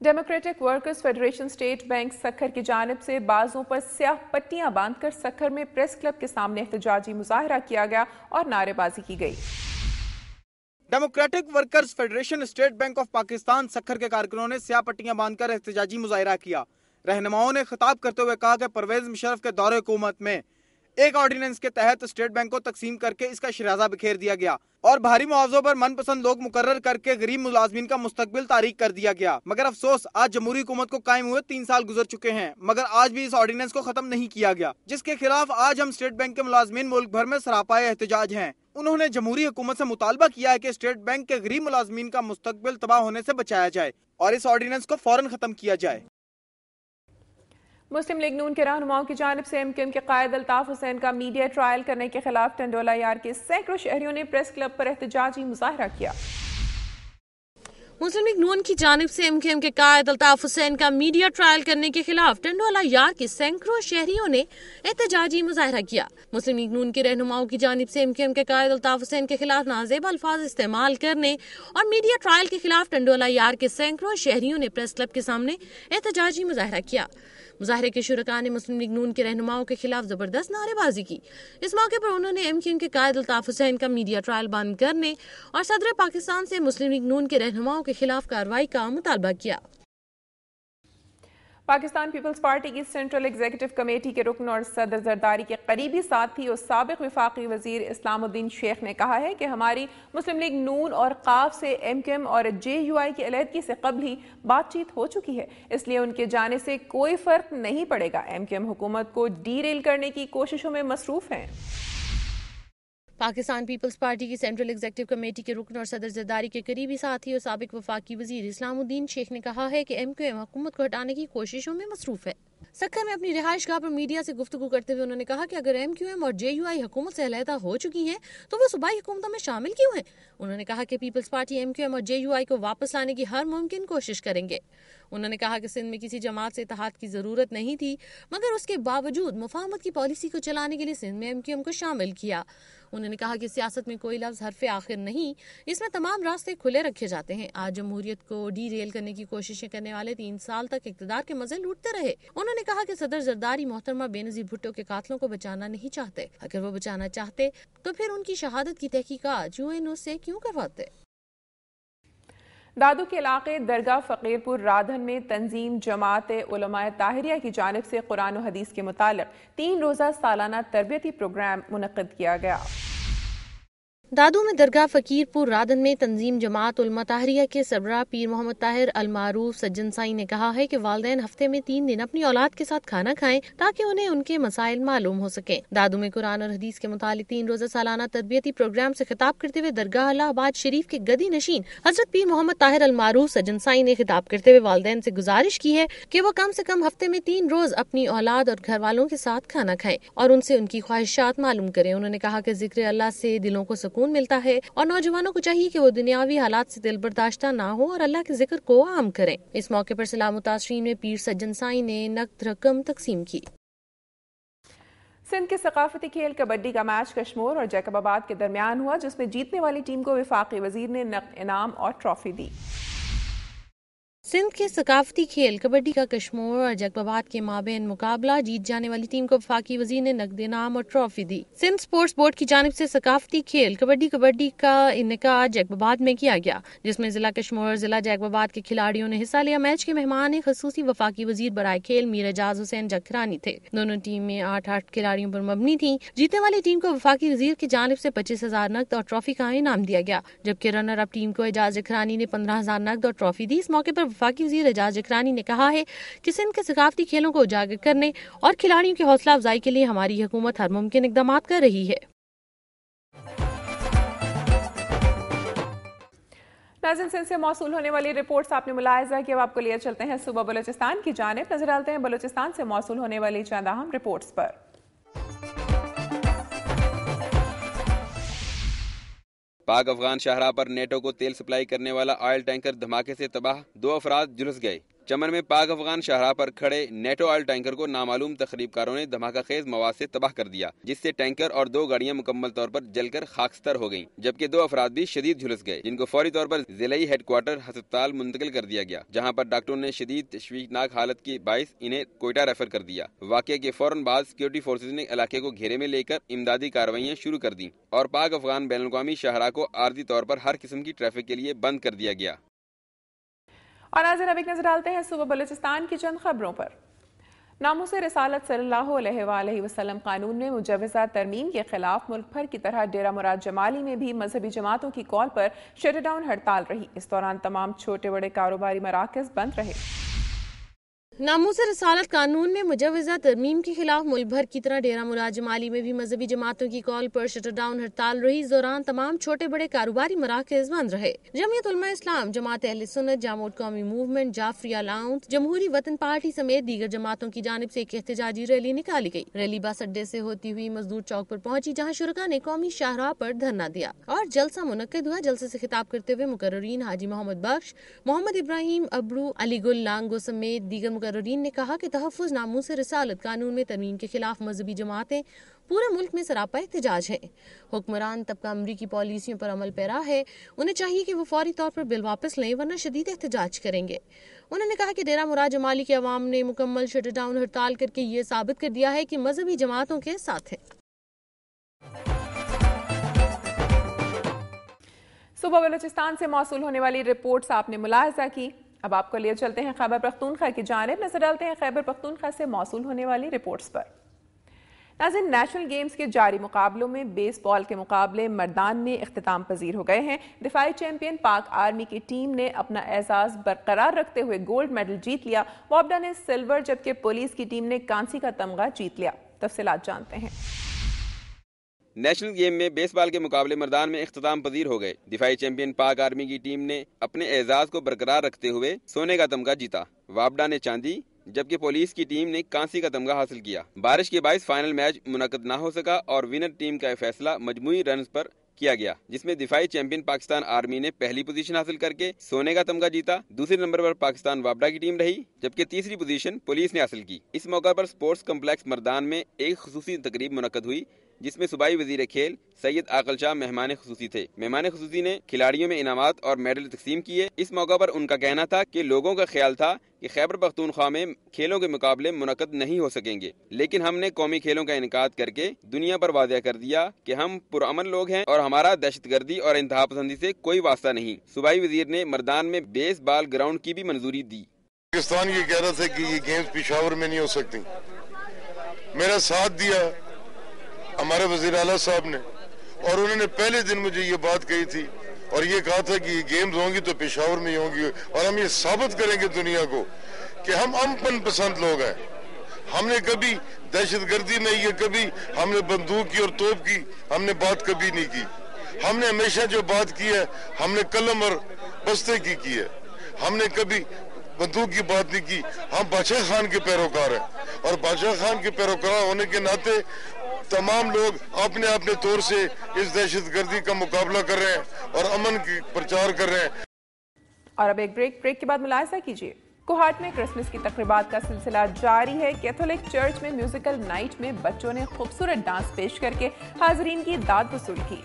Democratic workers federation state bank Sukkur की जानिब से बाजों पर स्याह पट्टियां बांधकर सखर में प्रेस क्लब के सामने एहतजाजी मुजाहरा किया गया और नारेबाजी की गई। Democratic workers federation state bank of Pakistan Sukkur के कारकुनों ने स्याह पट्टियां बांधकर एहतजाजी मुजाहरा किया। रहनुमाओं ने खिताब करते हुए कहा कि परवेज मुशर्रफ के दौरे हुकूमत में एक ऑर्डिनेंस के तहत स्टेट बैंक को तकसीम करके इसका शराजा बिखेर दिया गया और भारी मुआवजों पर मनपसंद लोग मुकर्रर करके गरीब मुलाजमीन का मुस्तकबिल तारीक कर दिया गया। मगर अफसोस आज जमहूरी हुकूमत को कायम हुए 3 साल गुजर चुके हैं, मगर आज भी इस ऑर्डिनेंस को खत्म नहीं किया गया, जिसके खिलाफ आज हम स्टेट बैंक के मुलाजमीन मुल्क भर में सरापाए एहतजाज हैं। उन्होंने जमहूरी हुकूमत से मुतालबा किया है कि स्टेट बैंक के गरीब मुलाजमीन का मुस्तकबिल तबाह होने से बचाया जाए और इस ऑर्डिनेंस को फौरन खत्म किया जाए। मुस्लिम लीग नून के रहनुमाओं की जानिब से एमक्यूएम के कायद अल्ताफ हुसैन का मीडिया ट्रायल करने के खिलाफ टंडोला यार के सैकड़ों शहरियों ने प्रेस क्लब पर एहतजाजी मुजाहरा किया। मुस्लिम लीग नून की जानिब से एमक्यूएम के कायद अल्ताफ हुसैन का मीडिया ट्रायल करने के खिलाफ टंडोला यार के सैकड़ों शहरियों ने एहतजाजी मुजाहरा किया। मुस्लिम लीग नून के रहनुमाओं की जानिब से एमक्यूएम के कायद अल्ताफ हुसैन के खिलाफ नाजेब अल्फाज इस्तेमाल करने और मीडिया ट्रायल के खिलाफ टंडोला यार के सैकड़ों शहरियों ने प्रेस क्लब के सामने एहतजाजी मुजाहरा किया। मुजाहरे के शुरका ने मुस्लिम लीग नून के रहनुमाओं के खिलाफ जबरदस्त नारेबाजी की। इस मौके पर उन्होंने एमक्यूएम के कायद अल्ताफ हुसैन का मीडिया ट्रायल बंद करने और सदर पाकिस्तान से मुस्लिम लीग नून के रहनुमाओं के खिलाफ कार्रवाई का मुतालबा किया। पाकिस्तान पीपल्स पार्टी की सेंट्रल एग्जीक्यूटिव कमेटी के रुकन और सदर जरदारी के करीबी साथी और साबिक वफाकी वजीर इस्लामुद्दीन शेख ने कहा है कि हमारी मुस्लिम लीग नून और काफ से एमक्यूएम और JUI की अलहदगी से कबल ही बातचीत हो चुकी है, इसलिए उनके जाने से कोई फर्क नहीं पड़ेगा। एमक्यूएम हुकूमत को डीरेल करने की कोशिशों में मसरूफ है। पाकिस्तान पीपल्स पार्टी की सेंट्रल एग्जीक्यूटिव कमेटी के रुकन और सदर जरदारी के करीबी साथी और साबिक वफाकी वजीर इस्लामुद्दीन शेख ने कहा है कि एमक्यूएम हुकूमत को हटाने की कोशिशों में मसरूफ है। सक्कर में अपनी रिहाइशगाह पर मीडिया से गुफ्तगू करते हुए उन्होंने कहा कि अगर एमक्यूएम और JUI हुकूमत से अलहदा हो चुकी हैं तो वो सूबाई हुकूमतों में शामिल क्यों हैं। उन्होंने कहा कि पीपल्स पार्टी एमक्यूएम और JUI को वापस लाने की हर मुमकिन कोशिश करेंगे। उन्होंने कहा कि सिंध में किसी जमात से इत्तेहाद की जरूरत नहीं थी, मगर उसके बावजूद मुफाहमत की पॉलिसी को चलाने के लिए सिंध में एमक्यूएम को शामिल किया। उन्होंने कहा कि सियासत में कोई लफ्ज हरफ आखिर नहीं, इसमें तमाम रास्ते खुले रखे जाते हैं। आज जमहूरियत को डीरेल करने की कोशिशें करने वाले 3 साल तक इक़्तिदार के मजे लूटते रहे। उन्होंने कहा कि सदर जरदारी मोहतरमा बेनज़ीर भुट्टो के कातलों को बचाना नहीं चाहते। अगर वो बचाना चाहते तो फिर उनकी शहादत की तहकीकात UNO से क्यों करवाते। दादू के इलाके दरगाह फकीरपुर राधन में तंजीम जमात उलमाए ताहिरिया की जानिब से कुरान और हदीस के मुतालिक 3 रोज़ा सालाना तरबियती प्रोग्राम मुनक्किद किया गया। दादू में दरगाह फकीरपुर राधन में तंजीम जमात उलमा ताहरिया के सरबराह पीर मोहम्मद ताहिर अल मारूफ सज्जन साई ने कहा है कि वालिदैन हफ्ते में 3 दिन अपनी औलाद के साथ खाना खाएं ताकि उन्हें उनके मसाइल मालूम हो सके। दादू में कुरान और हदीस के मुतालिक 3 रोज़ा सालाना तरबियती प्रोग्राम से खिताब करते हुए दरगाह इलाहाबाद शरीफ के गदी नशीन हजरत पीर मोहम्मद ताहिर अल मारूफ सज्जन साई ने खिताब करते हुए वालिदैन से गुजारिश की है कि वो कम से कम हफ्ते में 3 रोज अपनी औलाद और घर वालों के साथ खाना खाएं और उनसे उनकी ख्वाहिशात मालूम करें। उन्होंने कहा कि जिक्र अल्लाह से दिलों को सुकून मिलता है और नौजवानों को चाहिए कि वो दुनियावी हालात से दिल बर्दाश्ता ना हो और अल्लाह के जिक्र को आम करें। इस मौके पर सलाम तासरीन में पीर सज्जन साई ने नकद रकम तकसीम की। सिंध के सकाफती खेल कबड्डी का मैच कश्मोर और जैकबाबाद के दरमियान हुआ, जिसमें जीतने वाली टीम को वफाकी वजीर ने नकद इनाम और ट्रॉफी दी। सिंध के सकाफती खेल कबड्डी का कश्मोर और जैकबाबाद के माबेन मुकाबला, जीत जाने वाली टीम को वफाकी वजीर ने नकद इनाम और ट्रॉफी दी। सिंध स्पोर्ट्स बोर्ड की जानिब से सकाफती खेल कबड्डी का इनेकाद जैकबाबाद में किया गया, जिसमें जिला कश्मोर और जिला जैकबाबाद के खिलाड़ियों ने हिस्सा लिया। मैच के मेहमान एक खसूसी वफाकी वजीर बराए खेल मीर एजाज हुसैन जखरानी थे। दोनों टीमें 8-8 खिलाड़ियों पर मबनी थी। जीतने वाली टीम को वफाकी वजीर की जानिब से 25,000 नकद और ट्रॉफी का इनाम दिया गया, जबकि रनर अप टीम को एजाज जखरानी ने 15,000 नकद और ट्रॉफी दी। इस मौके पर वफाकी वजीर एजाज जखरानी ने कहा है कि सिंध के सकाफती खेलों को उजागर करने और खिलाड़ियों की हौसला अफजाई के लिए हमारी हुकूमत हर मुमकिन इक़दाम कर रही है। नाज़रीन, सिंध से मौसूल होने वाली रिपोर्ट्स आपने मुलाहिजा कि अब आपको लिए चलते हैं सुबह बलूचिस्तान की जानिब। नजर डालते हैं बलूचिस्तान से मौसूल होने वाली चंद अहम रिपोर्ट्स पर। पाक अफगान शाहराह पर नेटो को तेल सप्लाई करने वाला ऑयल टैंकर धमाके से तबाह, 2 अफराद झुलस गए। چمن میں پاک افغان شاہراہ پر کھڑے نیٹو آئل ٹینکر کو نامعلوم تخریب کاروں نے دھماکہ خیز مواد سے تباہ کر دیا، جس سے ٹینکر اور 2 گاڑیاں مکمل طور پر جل کر خاکستر ہو گئیں، جبکہ 2 افراد بھی شدید جھلس گئے، جن کو فوری طور پر ضلعی ہیڈ کوارٹر ہسپتال منتقل کر دیا گیا، جہاں پر ڈاکٹروں نے شدید تشویشناک حالت کے باعث انہیں کوئٹہ ریفر کر دیا۔ واقعے کے فوراً بعد سیکورٹی فورسز نے علاقے کو گھیرے میں لے کر امدادی کارروائیاں شروع کر دیں اور پاک افغان بین الاقوامی شاہراہ کو عارضی طور پر ہر قسم کی ٹریفک کے لیے بند کر دیا گیا۔ اور ناظرین اب ایک نظر ڈالتے ہیں صوبہ بلوچستان کی چند خبروں پر۔ ناموس رسالت صلی اللہ علیہ وآلہ وسلم قانون میں مجوزہ ترمیم کے خلاف ملک بھر کی طرح ڈیرہ مراد جمالی میں بھی مذہبی جماعتوں کی کال پر شٹ ڈاؤن ہڑتال رہی۔ اس دوران تمام چھوٹے بڑے کاروباری مراکز بند رہے۔ ناموس رسالت قانون میں مجوزہ ترمیم کے خلاف ملک بھر کی طرح ڈیرہ مراد جمالی میں بھی مذہبی جماعتوں کی کال پر شٹر ڈاؤن ہڑتال رہی۔ اس دوران تمام چھوٹے بڑے کاروباری مراکز بند رہے۔ جمعیت علماء اسلام، جماعت اہل سنت، جامعہ قومی موومنٹ، جعفریہ لاؤنٹ، جمہوری وطن پارٹی سمیت دیگر جماعتوں کی جانب سے ایک احتجاجی ریلی نکالی گئی۔ ریلی بس اڈے سے ہوتی ہوئی مزدور چوک پر پہنچی، جہاں شرکاء نے قومی شاہراہ پر دھرنا دیا اور جلسہ منعقد ہوا۔ جلسے سے خطاب کرتے ہوئے مقررین حاجی محمد بخش، محمد ابراہیم ابرو، علی گل لانگو سمیت دیگر مقررین نے کہا کہ تحفظ ناموس رسالت قانون میں ترمیم کے خلاف مذہبی جماعتیں پورے ملک میں سراپا احتجاج ہیں۔ حکمران طبقہ امریکی پالیسیوں پر عمل پیرا ہے، انہیں چاہیے کہ وہ فوری طور پر بل واپس لیں ورنہ شدید احتجاج کریں گے۔ انہوں نے کہا کہ ڈیرہ مراد جمالی کے عوام نے مکمل شٹ ڈاؤن ہڑتال کر کے یہ ثابت کر دیا ہے کہ مذہبی جماعتوں کے ساتھ ہیں۔ صوبہ بلوچستان سے موصول ہونے والی رپورٹس آپ نے ملاحظہ کی۔ اب آپ کو لیے چلتے ہیں خیبر پختونخوا کی جانب، نظر ڈالتے ہیں خیبر پختونخوا سے موصول ہونے والی رپورٹس پر۔ ناظرین، نیشنل گیمز کے جاری مقابلوں میں بیس بال کے مقابلے مردان میں اختتام پذیر ہو گئے ہیں۔ دفاعی چیمپئن پاک آرمی کی ٹیم نے اپنا اعزاز برقرار رکھتے ہوئے گولڈ میڈل جیت لیا۔ وابڈا نے سلور جبکہ پولیس کی ٹیم نے کانسی کا تمغہ جیت لیا۔ تفصیلات جانتے ہیں۔ نیشنل گیم میں بیس بال کے مقابلے مردان میں اختتام پذیر ہو گئے۔ دفاعی چیمپئن پاک آرمی کی ٹیم نے اپنے اعزاز کو برقرار رکھتے ہوئے سونے کا تمغہ جیتا۔ وابڈا نے چاندی جبکہ پولیس کی ٹیم نے کانسی کا تمغہ حاصل کیا۔ بارش کے باعث فائنل میچ منعقد نہ ہو سکا اور ونر ٹیم کا فیصلہ مجموعی رنز پر کیا گیا، جس میں دفاعی چیمپئن پاکستان آرمی نے پہلی پوزیشن حاصل کر کے سونے کا تمغہ جیتا۔ دوسرے نمبر پر پاکستان وابڈا کی ٹیم رہی جبکہ تیسری پوزیشن پولیس نے حاصل کی۔ اس موقع پر سپورٹس کمپلیکس مردان میں ایک خصوصی تقریب منعقد ہوئی جس میں صوبائی وزیر کھیل سید عاقل شاہ مہمان خصوصی تھے۔ مہمان خصوصی نے کھلاڑیوں میں انعامات اور میڈل تقسیم کیے۔ اس موقع پر ان کا کہنا تھا کہ لوگوں کا خیال تھا کہ خیبر پختونخوا میں کھیلوں کے مقابلے منعقد نہیں ہو سکیں گے، لیکن ہم نے قومی کھیلوں کا انعقاد کر کے دنیا پر واضح کر دیا کہ ہم پرامن لوگ ہیں اور ہمارا دہشت گردی اور انتہا پسندی سے کوئی واسطہ نہیں۔ صوبائی وزیر نے مردان میں بیس بال گراؤنڈ کی بھی منظوری دی۔ پاکستان یہ کہہ رہا تھا کہ یہ گیمز پشاور میں نہیں ہو سکتی، میرا ساتھ دیا ہمارے وزیر اعلیٰ صاحب نے، اور انہوں نے پہلے دن مجھے یہ بات کہی تھی اور یہ کہا تھا کہ یہ گیمز ہوں گی تو پشاور میں ہی ہوں گی، اور ہم یہ ثابت کریں گے دنیا کو کہ ہم امن پسند لوگ ہیں۔ ہم نے کبھی دہشت گردی نہیں کی، کبھی ہم نے بندوق کی اور توپ کی ہم نے بات کبھی نہیں کی۔ ہم نے ہمیشہ جو بات کی ہے ہم نے قلم اور بستے کی ہے، ہم نے کبھی بندوق کی بات نہیں کی۔ ہم بادشاہ خان کے پیروکار ہیں اور بادشاہ خان کے پیروکار ہونے کے ناطے تمام لوگ اپنے اپنے طور سے اس دہشت گردی کا مقابلہ کر رہے ہیں اور امن کی پرچار کر رہے ہیں۔ اور اب ایک بریک کے بعد ملاحظہ کیجیے۔ کوہاٹ میں کرسمس کی تقریبات کا سلسلہ جاری ہے۔ کیتھولک چرچ میں میوزیکل نائٹ میں بچوں نے خوبصورت ڈانس پیش کر کے حاضرین کی داد وصول کی۔